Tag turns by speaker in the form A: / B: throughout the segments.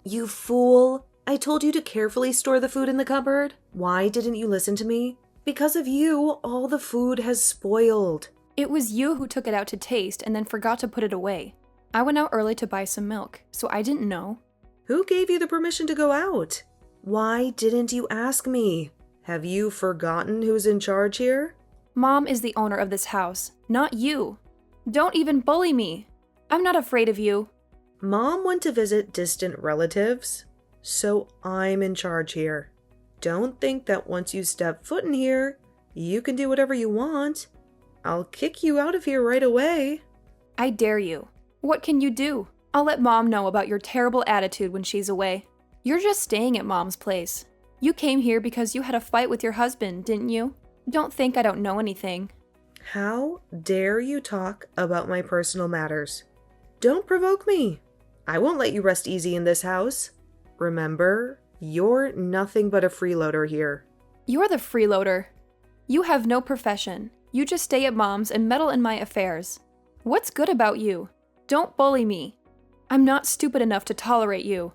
A: You fool! I told you to carefully store the food in the cupboard. Why didn't you listen to me? Because of you, all the food has spoiled.
B: It was you who took it out to taste and then forgot to put it away. I went out early to buy some milk, so I didn't know.
A: Who gave you the permission to go out? Why didn't you ask me? Have you forgotten who's in charge here?
B: Mom is the owner of this house, not you. Don't even bully me. I'm not afraid of you.
A: Mom went to visit distant relatives, so I'm in charge here. Don't think that once you step foot in here, you can do whatever you want. I'll kick you out of here right away.
B: I dare you. What can you do? I'll let Mom know about your terrible attitude when she's away. You're just staying at Mom's place. You came here because you had a fight with your husband, didn't you? Don't think I don't know anything.
A: How dare you talk about my personal matters? Don't provoke me. I won't let you rest easy in this house. Remember, you're nothing but a freeloader here.
B: You're the freeloader. You have no profession. You just stay at Mom's and meddle in my affairs. What's good about you? Don't bully me. I'm not stupid enough to tolerate you.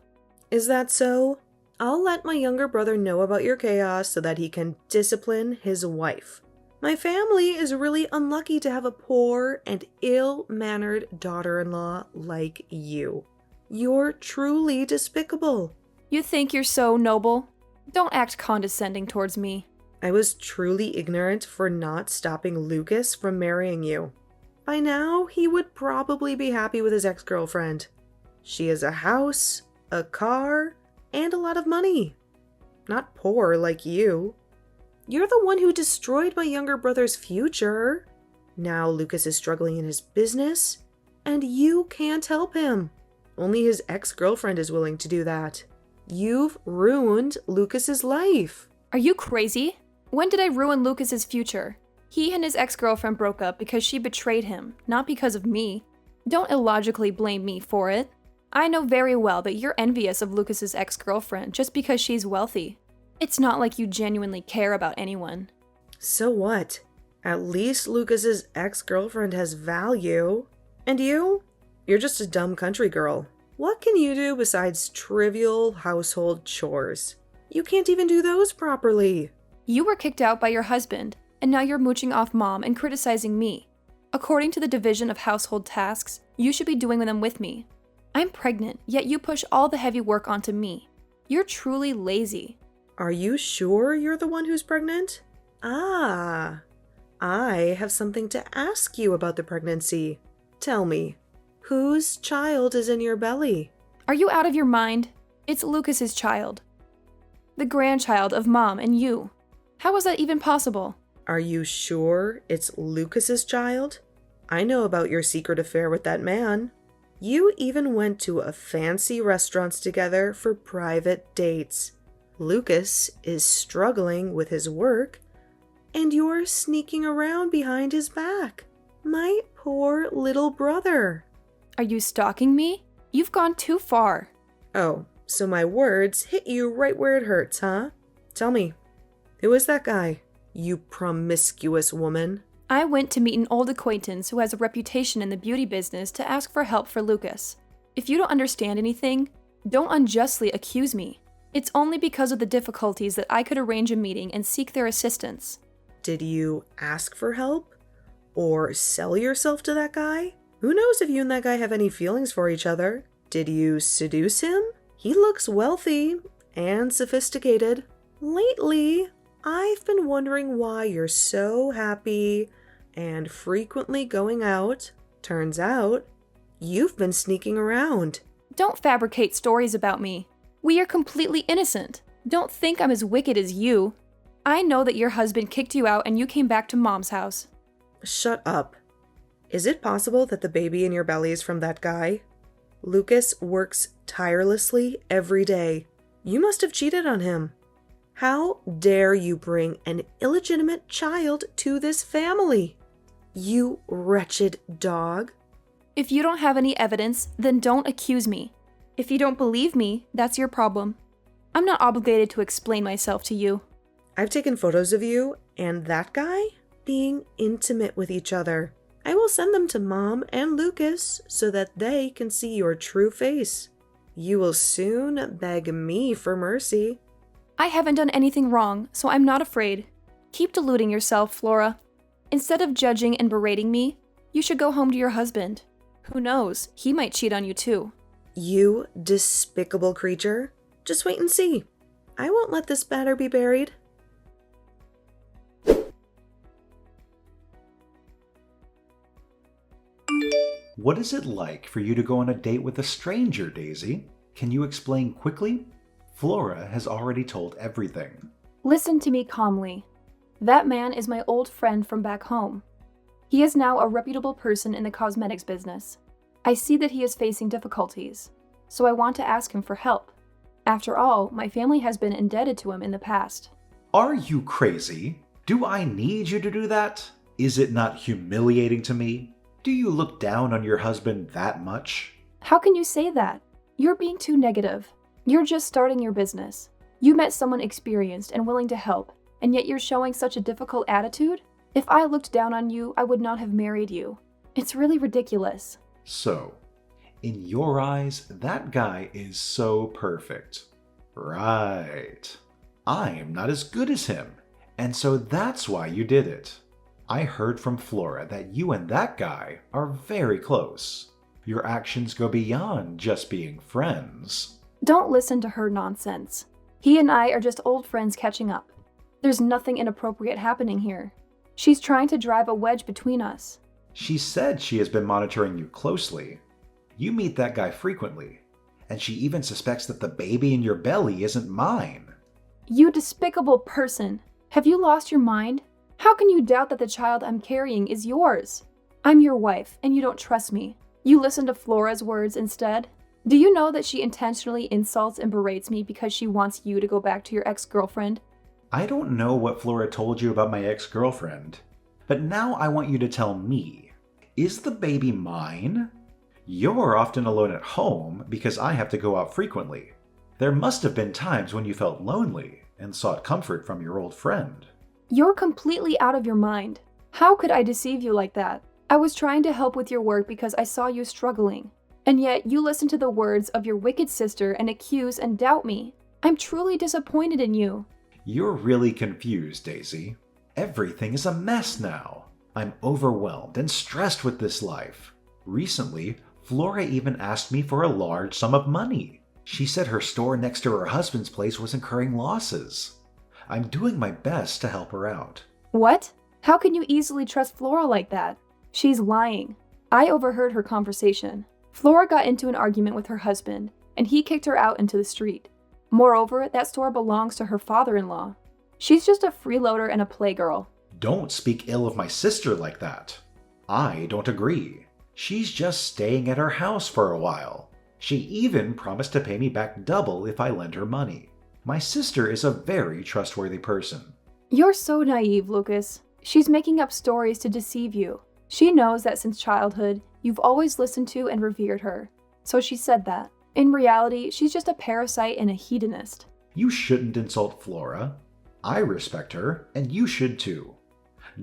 A: Is that so? I'll let my younger brother know about your chaos so that he can discipline his wife. My family is really unlucky to have a poor and ill-mannered daughter-in-law like you. You're truly despicable.
B: You think you're so noble? Don't act condescending towards me.
A: I was truly ignorant for not stopping Lucas from marrying you. By now, he would probably be happy with his ex-girlfriend. She has a house, a car, and a lot of money. Not poor like you. You're the one who destroyed my younger brother's future. Now Lucas is struggling in his business, and you can't help him. Only his ex-girlfriend is willing to do that. You've ruined Lucas's life.
B: Are you crazy? When did I ruin Lucas's future? He and his ex-girlfriend broke up because she betrayed him, not because of me. Don't illogically blame me for it. I know very well that you're envious of Lucas's ex-girlfriend just because she's wealthy. It's not like you genuinely care about anyone.
A: So what? At least Lucas's ex-girlfriend has value. And you? You're just a dumb country girl. What can you do besides trivial household chores? You can't even do those properly.
B: You were kicked out by your husband, and now you're mooching off Mom and criticizing me. According to the division of household tasks, you should be doing them with me. I'm pregnant, yet you push all the heavy work onto me. You're truly lazy.
A: Are you sure you're the one who's pregnant? I have something to ask you about the pregnancy. Tell me, whose child is in your belly?
B: Are you out of your mind? It's Lucas's child. The grandchild of Mom and you. How is that even possible?
A: Are you sure it's Lucas's child? I know about your secret affair with that man. You even went to a fancy restaurants together for private dates. Lucas is struggling with his work, and you're sneaking around behind his back. My poor little brother.
B: Are you stalking me? You've gone too far.
A: Oh, so my words hit you right where it hurts, huh? Tell me, who is that guy, you promiscuous woman?
B: I went to meet an old acquaintance who has a reputation in the beauty business to ask for help for Lucas. If you don't understand anything, don't unjustly accuse me. It's only because of the difficulties that I could arrange a meeting and seek their assistance.
A: Did you ask for help? Or sell yourself to that guy? Who knows if you and that guy have any feelings for each other? Did you seduce him? He looks wealthy and sophisticated. Lately, I've been wondering why you're so happy and frequently going out. Turns out, you've been sneaking around.
B: Don't fabricate stories about me. We are completely innocent. Don't think I'm as wicked as you. I know that your husband kicked you out and you came back to Mom's house.
A: Shut up. Is it possible that the baby in your belly is from that guy? Lucas works tirelessly every day. You must have cheated on him. How dare you bring an illegitimate child to this family? You wretched dog.
B: If you don't have any evidence, then don't accuse me. If you don't believe me, that's your problem. I'm not obligated to explain myself to you.
A: I've taken photos of you and that guy being intimate with each other. I will send them to Mom and Lucas so that they can see your true face. You will soon beg me for mercy.
B: I haven't done anything wrong, so I'm not afraid. Keep deluding yourself, Flora. Instead of judging and berating me, you should go home to your husband. Who knows, he might cheat on you too.
A: You despicable creature. Just wait and see. I won't let this matter be buried.
C: What is it like for you to go on a date with a stranger, Daisy? Can you explain quickly? Flora has already told everything.
B: Listen to me calmly. That man is my old friend from back home. He is now a reputable person in the cosmetics business. I see that he is facing difficulties, so I want to ask him for help. After all, my family has been indebted to him in the past.
C: Are you crazy? Do I need you to do that? Is it not humiliating to me? Do you look down on your husband that much?
B: How can you say that? You're being too negative. You're just starting your business. You met someone experienced and willing to help, and yet you're showing such a difficult attitude? If I looked down on you, I would not have married you. It's really ridiculous.
C: So, in your eyes, that guy is so perfect. Right. I am not as good as him, and so that's why you did it. I heard from Flora that you and that guy are very close. Your actions go beyond just being friends.
B: Don't listen to her nonsense. He and I are just old friends catching up. There's nothing inappropriate happening here. She's trying to drive a wedge between us.
C: She said she has been monitoring you closely. You meet that guy frequently, and she even suspects that the baby in your belly isn't mine.
B: You despicable person! Have you lost your mind? How can you doubt that the child I'm carrying is yours? I'm your wife, and you don't trust me. You listen to Flora's words instead. Do you know that she intentionally insults and berates me because she wants you to go back to your ex-girlfriend?
C: I don't know what Flora told you about my ex-girlfriend, but now I want you to tell me, is the baby mine? You're often alone at home because I have to go out frequently. There must have been times when you felt lonely and sought comfort from your old friend.
B: You're completely out of your mind. How could I deceive you like that? I was trying to help with your work because I saw you struggling. And yet you listen to the words of your wicked sister and accuse and doubt me. I'm truly disappointed in you.
C: You're really confused, Daisy. Everything is a mess now. I'm overwhelmed and stressed with this life. Recently, Flora even asked me for a large sum of money. She said her store next to her husband's place was incurring losses. I'm doing my best to help her out.
B: What? How can you easily trust Flora like that? She's lying. I overheard her conversation. Flora got into an argument with her husband, and he kicked her out into the street. Moreover, that store belongs to her father-in-law. She's just a freeloader and a playgirl.
C: Don't speak ill of my sister like that. I don't agree. She's just staying at her house for a while. She even promised to pay me back double if I lend her money. My sister is a very trustworthy person.
B: You're so naive, Lucas. She's making up stories to deceive you. She knows that since childhood, you've always listened to and revered her. So she said that. In reality, she's just a parasite and a hedonist.
C: You shouldn't insult Flora. I respect her, and you should too.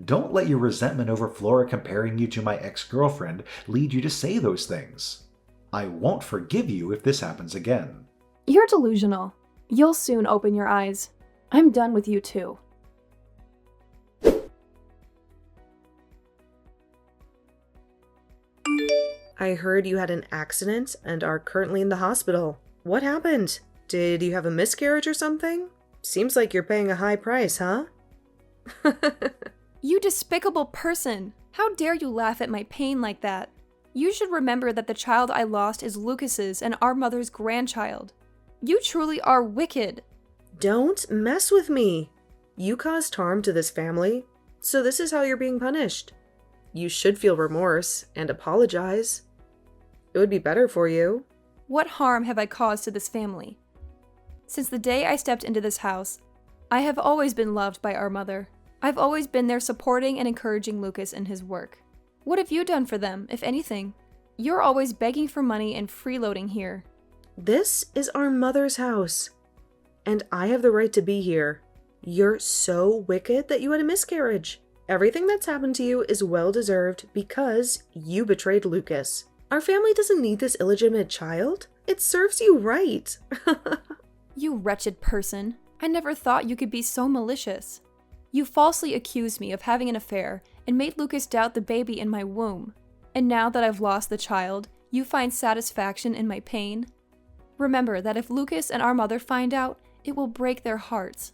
C: Don't let your resentment over Flora comparing you to my ex-girlfriend lead you to say those things. I won't forgive you if this happens again.
B: You're delusional. You'll soon open your eyes. I'm done with you too.
A: I heard you had an accident and are currently in the hospital. What happened? Did you have a miscarriage or something? Seems like you're paying a high price, huh?
B: You despicable person! How dare you laugh at my pain like that? You should remember that the child I lost is Lucas's and our mother's grandchild. You truly are wicked.
A: Don't mess with me. You caused harm to this family, so this is how you're being punished. You should feel remorse and apologize. It would be better for you.
B: What harm have I caused to this family? Since the day I stepped into this house, I have always been loved by our mother. I've always been there supporting and encouraging Lucas in his work. What have you done for them, if anything? You're always begging for money and freeloading here.
A: This is our mother's house, and I have the right to be here. You're so wicked that you had a miscarriage. Everything that's happened to you is well-deserved because you betrayed Lucas. Our family doesn't need this illegitimate child. It serves you right.
B: You wretched person. I never thought you could be so malicious. You falsely accused me of having an affair and made Lucas doubt the baby in my womb. And now that I've lost the child, you find satisfaction in my pain? Remember that if Lucas and our mother find out, it will break their hearts.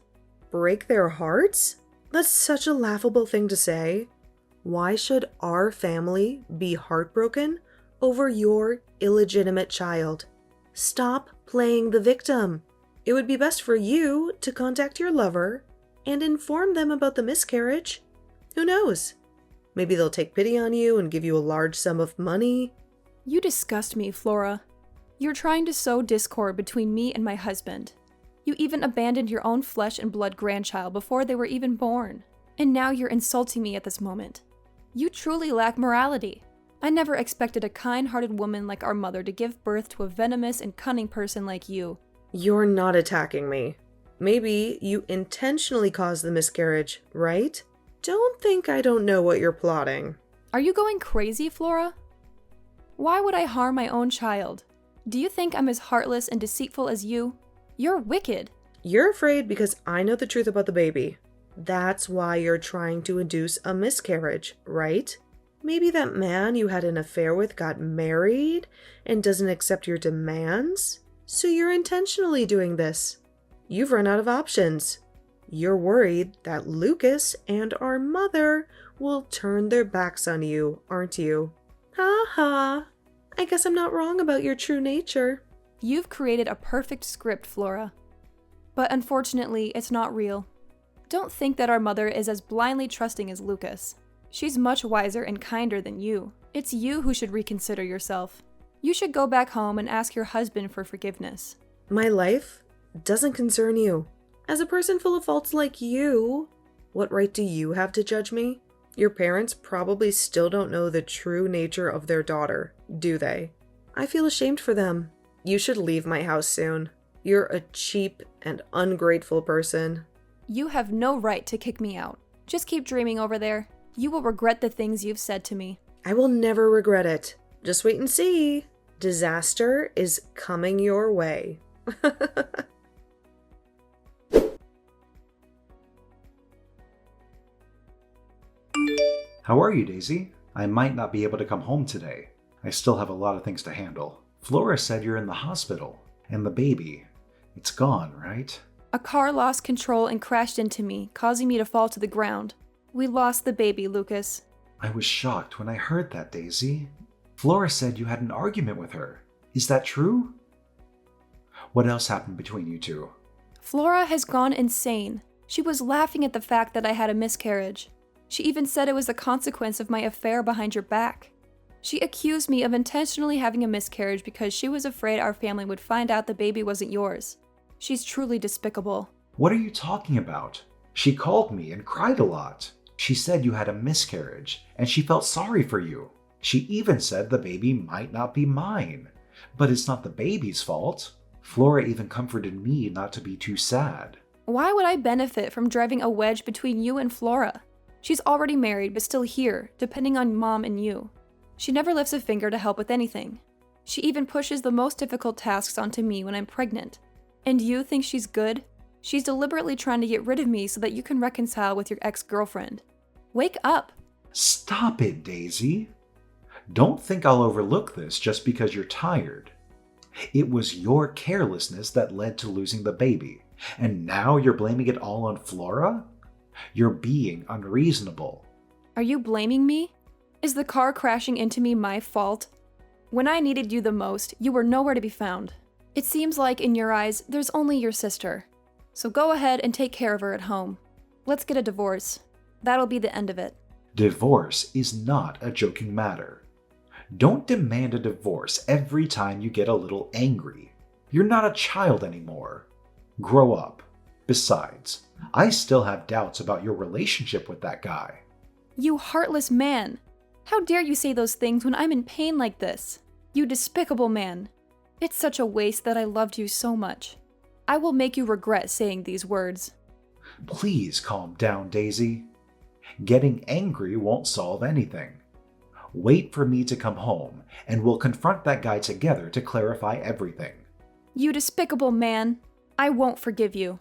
A: Break their hearts? That's such a laughable thing to say. Why should our family be heartbroken over your illegitimate child? Stop playing the victim. It would be best for you to contact your lover and inform them about the miscarriage. Who knows? Maybe they'll take pity on you and give you a large sum of money.
B: You disgust me, Flora. You're trying to sow discord between me and my husband. You even abandoned your own flesh and blood grandchild before they were even born. And now you're insulting me at this moment. You truly lack morality. I never expected a kind-hearted woman like our mother to give birth to a venomous and cunning person like you.
A: You're not attacking me. Maybe you intentionally caused the miscarriage, right? Don't think I don't know what you're plotting.
B: Are you going crazy, Flora? Why would I harm my own child? Do you think I'm as heartless and deceitful as you? You're wicked.
A: You're afraid because I know the truth about the baby. That's why you're trying to induce a miscarriage, right? Maybe that man you had an affair with got married and doesn't accept your demands? So you're intentionally doing this. You've run out of options. You're worried that Lucas and our mother will turn their backs on you, aren't you? Ha ha. I guess I'm not wrong about your true nature.
B: You've created a perfect script, Flora. But unfortunately, it's not real. Don't think that our mother is as blindly trusting as Lucas. She's much wiser and kinder than you. It's you who should reconsider yourself. You should go back home and ask your husband for forgiveness.
A: My life doesn't concern you. As a person full of faults like you, what right do you have to judge me? Your parents probably still don't know the true nature of their daughter, do they? I feel ashamed for them. You should leave my house soon. You're a cheap and ungrateful person.
B: You have no right to kick me out. Just keep dreaming over there. You will regret the things you've said to me.
A: I will never regret it. Just wait and see. Disaster is coming your way.
C: How are you, Daisy? I might not be able to come home today. I still have a lot of things to handle. Flora said you're in the hospital. And the baby. It's gone, right?
B: A car lost control and crashed into me, causing me to fall to the ground. We lost the baby, Lucas.
C: I was shocked when I heard that, Daisy. Flora said you had an argument with her. Is that true? What else happened between you two?
B: Flora has gone insane. She was laughing at the fact that I had a miscarriage. She even said it was a consequence of my affair behind your back. She accused me of intentionally having a miscarriage because she was afraid our family would find out the baby wasn't yours. She's truly despicable.
C: What are you talking about? She called me and cried a lot. She said you had a miscarriage, and she felt sorry for you. She even said the baby might not be mine. But it's not the baby's fault. Flora even comforted me not to be too sad.
B: Why would I benefit from driving a wedge between you and Flora? She's already married but still here, depending on Mom and you. She never lifts a finger to help with anything. She even pushes the most difficult tasks onto me when I'm pregnant. And you think she's good? She's deliberately trying to get rid of me so that you can reconcile with your ex-girlfriend. Wake up!
C: Stop it, Daisy. Don't think I'll overlook this just because you're tired. It was your carelessness that led to losing the baby, and now you're blaming it all on Flora? You're being unreasonable.
B: Are you blaming me? Is the car crashing into me my fault? When I needed you the most, you were nowhere to be found. It seems like, in your eyes, there's only your sister. So go ahead and take care of her at home. Let's get a divorce. That'll be the end of it.
C: Divorce is not a joking matter. Don't demand a divorce every time you get a little angry. You're not a child anymore. Grow up. Besides, I still have doubts about your relationship with that guy.
B: You heartless man! How dare you say those things when I'm in pain like this? You despicable man! It's such a waste that I loved you so much. I will make you regret saying these words.
C: Please calm down, Daisy. Getting angry won't solve anything. Wait for me to come home, and we'll confront that guy together to clarify everything.
B: You despicable man. I won't forgive you.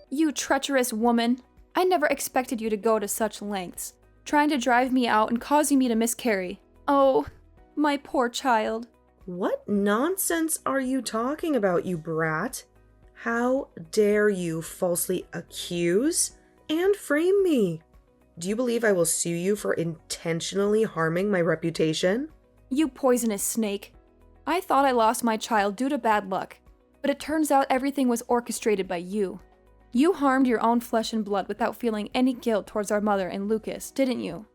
B: You treacherous woman. I never expected you to go to such lengths, trying to drive me out and causing me to miscarry. Oh, my poor child.
A: What nonsense are you talking about, you brat? How dare you falsely accuse and frame me? Do you believe I will sue you for intentionally harming my reputation?
B: You poisonous snake. I thought I lost my child due to bad luck, but it turns out everything was orchestrated by you. You harmed your own flesh and blood without feeling any guilt towards our mother and Lucas, didn't you?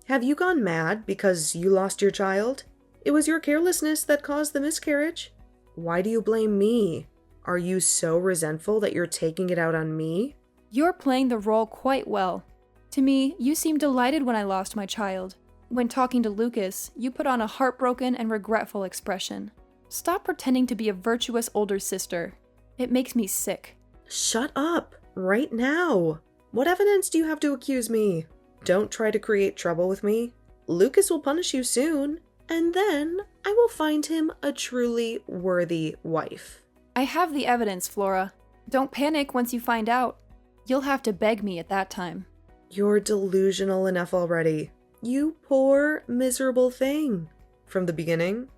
A: Have you gone mad because you lost your child? It was your carelessness that caused the miscarriage. Why do you blame me? Are you so resentful that you're taking it out on me?
B: You're playing the role quite well. To me, you seemed delighted when I lost my child. When talking to Lucas, you put on a heartbroken and regretful expression. Stop pretending to be a virtuous older sister. It makes me sick.
A: Shut up, right now. What evidence do you have to accuse me? Don't try to create trouble with me. Lucas will punish you soon, and then I will find him a truly worthy wife.
B: I have the evidence, Flora. Don't panic once you find out. You'll have to beg me at that time.
A: You're delusional enough already. You poor, miserable thing. From the beginning,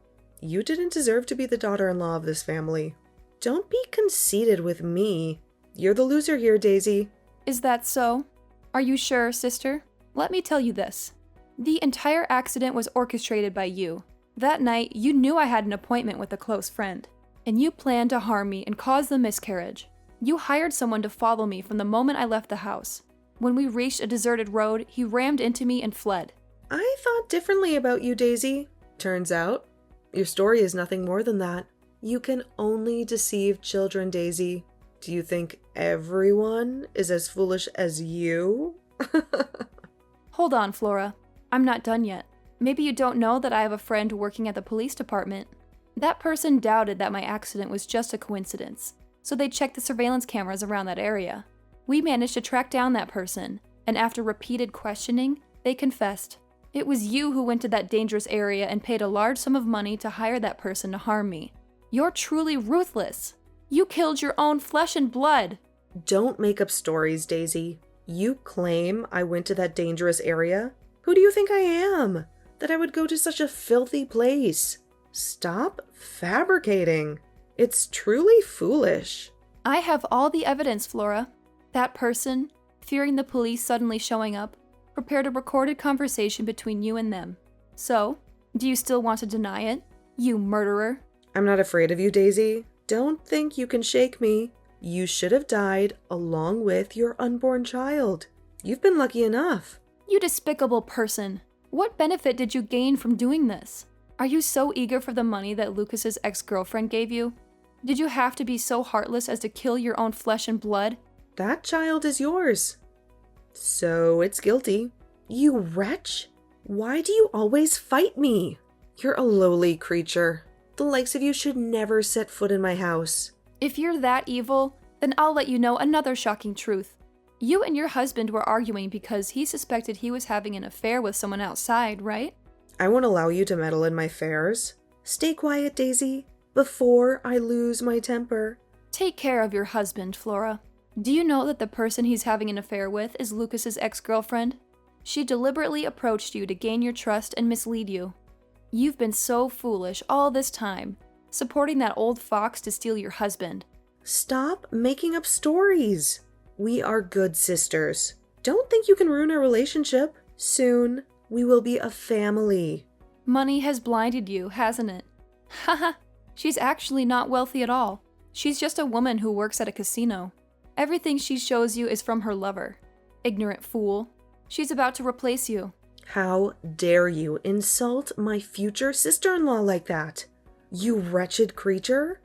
A: you didn't deserve to be the daughter-in-law of this family. Don't be conceited with me. You're the loser here, Daisy.
B: Is that so? Are you sure, sister? Let me tell you this. The entire accident was orchestrated by you. That night, you knew I had an appointment with a close friend, and you planned to harm me and cause the miscarriage. You hired someone to follow me from the moment I left the house. When we reached a deserted road, he rammed into me and fled.
A: I thought differently about you, Daisy. Turns out, your story is nothing more than that. You can only deceive children, Daisy. Do you think everyone is as foolish as you?
B: Hold on, Flora. I'm not done yet. Maybe you don't know that I have a friend working at the police department. That person doubted that my accident was just a coincidence, so they checked the surveillance cameras around that area. We managed to track down that person, and after repeated questioning, they confessed. It was you who went to that dangerous area and paid a large sum of money to hire that person to harm me. You're truly ruthless. You killed your own flesh and blood.
A: Don't make up stories, Daisy. You claim I went to that dangerous area? Who do you think I am? That I would go to such a filthy place? Stop fabricating. It's truly foolish.
B: I have all the evidence, Flora. That person, fearing the police suddenly showing up, prepared a recorded conversation between you and them. So, do you still want to deny it? You murderer.
A: I'm not afraid of you, Daisy. Don't think you can shake me. You should have died along with your unborn child. You've been lucky enough.
B: You despicable person. What benefit did you gain from doing this? Are you so eager for the money that Lucas's ex-girlfriend gave you? Did you have to be so heartless as to kill your own flesh and blood?
A: That child is yours. So it's guilty. You wretch! Why do you always fight me? You're a lowly creature. The likes of you should never set foot in my house.
B: If you're that evil, then I'll let you know another shocking truth. You and your husband were arguing because he suspected he was having an affair with someone outside, right?
A: I won't allow you to meddle in my affairs. Stay quiet, Daisy, before I lose my temper.
B: Take care of your husband, Flora. Do you know that the person he's having an affair with is Lucas's ex-girlfriend? She deliberately approached you to gain your trust and mislead you. You've been so foolish all this time, supporting that old fox to steal your husband.
A: Stop making up stories. We are good sisters. Don't think you can ruin our relationship. Soon, we will be a family.
B: Money has blinded you, hasn't it? Haha, she's actually not wealthy at all. She's just a woman who works at a casino. Everything she shows you is from her lover. Ignorant fool. She's about to replace you.
A: How dare you insult my future sister-in-law like that? You wretched creature.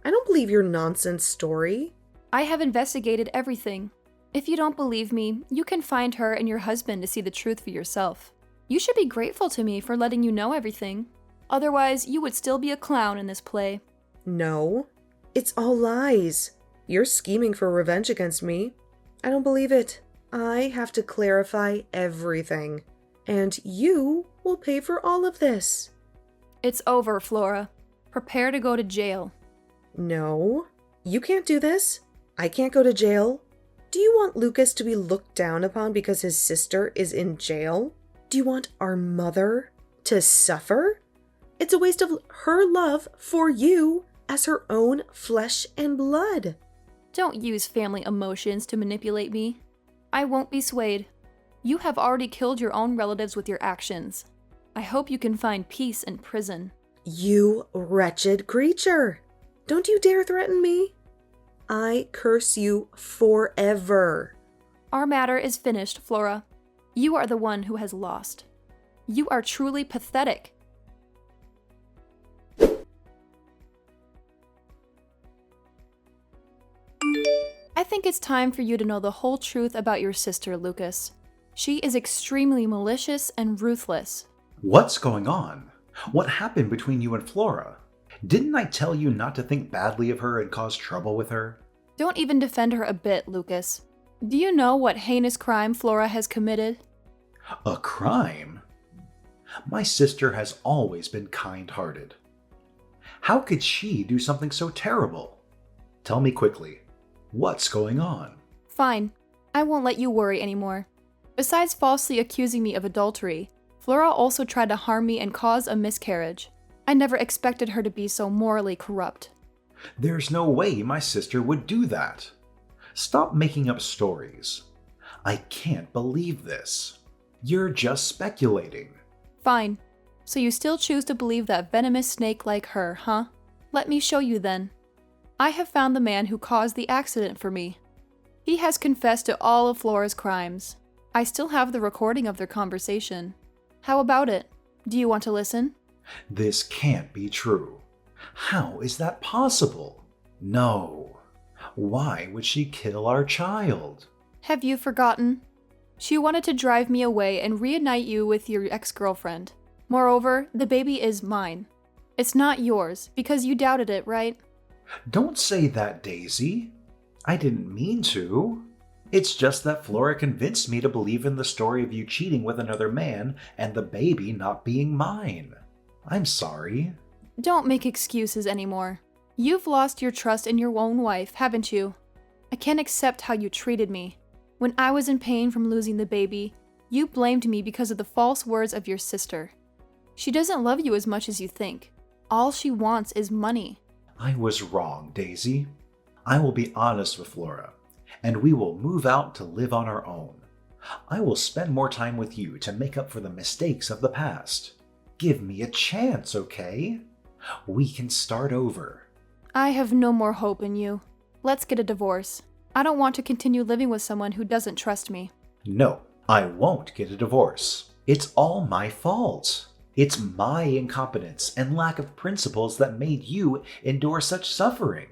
A: I don't believe your nonsense story.
B: I have investigated everything. If you don't believe me, you can find her and your husband to see the truth for yourself. You should be grateful to me for letting you know everything. Otherwise, you would still be a clown in this play.
A: No, it's all lies. You're scheming for revenge against me. I don't believe it. I have to clarify everything. And you will pay for all of this.
B: It's over, Flora. Prepare to go to jail.
A: No, you can't do this. I can't go to jail. Do you want Lucas to be looked down upon because his sister is in jail? Do you want our mother to suffer? It's a waste of her love for you as her own flesh and blood.
B: Don't use family emotions to manipulate me. I won't be swayed. You have already killed your own relatives with your actions. I hope you can find peace in prison.
A: You wretched creature! Don't you dare threaten me. I curse you forever.
B: Our matter is finished, Flora. You are the one who has lost. You are truly pathetic. I think it's time for you to know the whole truth about your sister, Lucas. She is extremely malicious and ruthless.
C: What's going on? What happened between you and Flora? Didn't I tell you not to think badly of her and cause trouble with her?
B: Don't even defend her a bit, Lucas. Do you know what heinous crime Flora has committed?
C: A crime? My sister has always been kind-hearted. How could she do something so terrible? Tell me quickly, what's going on?
B: Fine. I won't let you worry anymore. Besides falsely accusing me of adultery, Flora also tried to harm me and cause a miscarriage. I never expected her to be so morally corrupt.
C: There's no way my sister would do that. Stop making up stories. I can't believe this. You're just speculating.
B: Fine. So you still choose to believe that venomous snake like her, huh? Let me show you then. I have found the man who caused the accident for me. He has confessed to all of Flora's crimes. I still have the recording of their conversation. How about it? Do you want to listen?
C: This can't be true. How is that possible? No. Why would she kill our child?
B: Have you forgotten? She wanted to drive me away and reunite you with your ex-girlfriend. Moreover, the baby is mine. It's not yours, because you doubted it, right?
C: Don't say that, Daisy. I didn't mean to. It's just that Flora convinced me to believe in the story of you cheating with another man and the baby not being mine. I'm sorry.
B: Don't make excuses anymore. You've lost your trust in your own wife, haven't you? I can't accept how you treated me. When I was in pain from losing the baby, you blamed me because of the false words of your sister. She doesn't love you as much as you think. All she wants is money.
C: I was wrong, Daisy. I will be honest with Flora, and we will move out to live on our own. I will spend more time with you to make up for the mistakes of the past. Give me a chance, okay? We can start over.
B: I have no more hope in you. Let's get a divorce. I don't want to continue living with someone who doesn't trust me.
C: No, I won't get a divorce. It's all my fault. It's my incompetence and lack of principles that made you endure such suffering.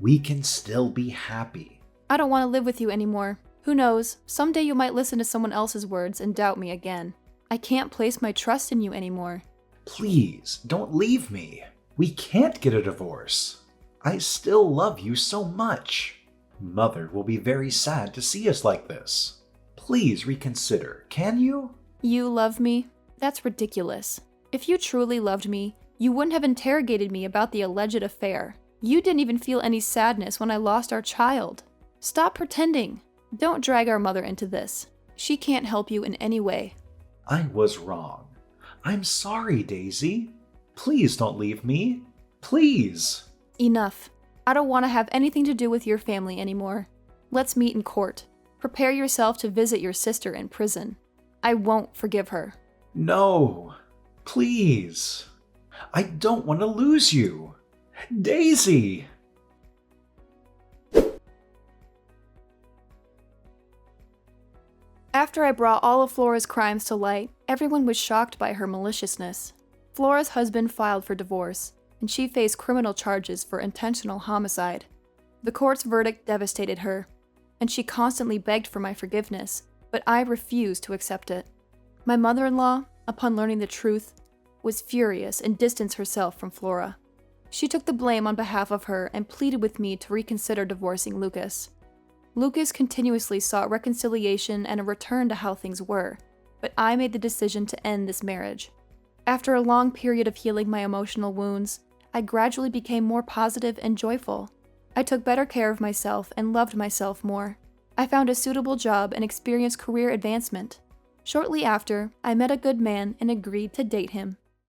C: We can still be happy.
B: I don't want to live with you anymore. Who knows, someday you might listen to someone else's words and doubt me again. I can't place my trust in you anymore.
C: Please, don't leave me. We can't get a divorce. I still love you so much. Mother will be very sad to see us like this. Please reconsider, can you?
B: You love me? That's ridiculous. If you truly loved me, you wouldn't have interrogated me about the alleged affair. You didn't even feel any sadness when I lost our child. Stop pretending. Don't drag our mother into this. She can't help you in any way.
C: I was wrong. I'm sorry, Daisy. Please don't leave me. Please.
B: Enough. I don't want to have anything to do with your family anymore. Let's meet in court. Prepare yourself to visit your sister in prison. I won't forgive her.
C: No. Please. I don't want to lose you. Daisy!
B: After I brought all of Flora's crimes to light, everyone was shocked by her maliciousness. Flora's husband filed for divorce, and she faced criminal charges for intentional homicide. The court's verdict devastated her, and she constantly begged for my forgiveness, but I refused to accept it. My mother-in-law, upon learning the truth, was furious and distanced herself from Flora. She took the blame on behalf of her and pleaded with me to reconsider divorcing Lucas. Lucas continuously sought reconciliation and a return to how things were, but I made the decision to end this marriage. After a long period of healing my emotional wounds, I gradually became more positive and joyful. I took better care of myself and loved myself more. I found a suitable job and experienced career advancement. Shortly after, I met a good man and agreed to date him.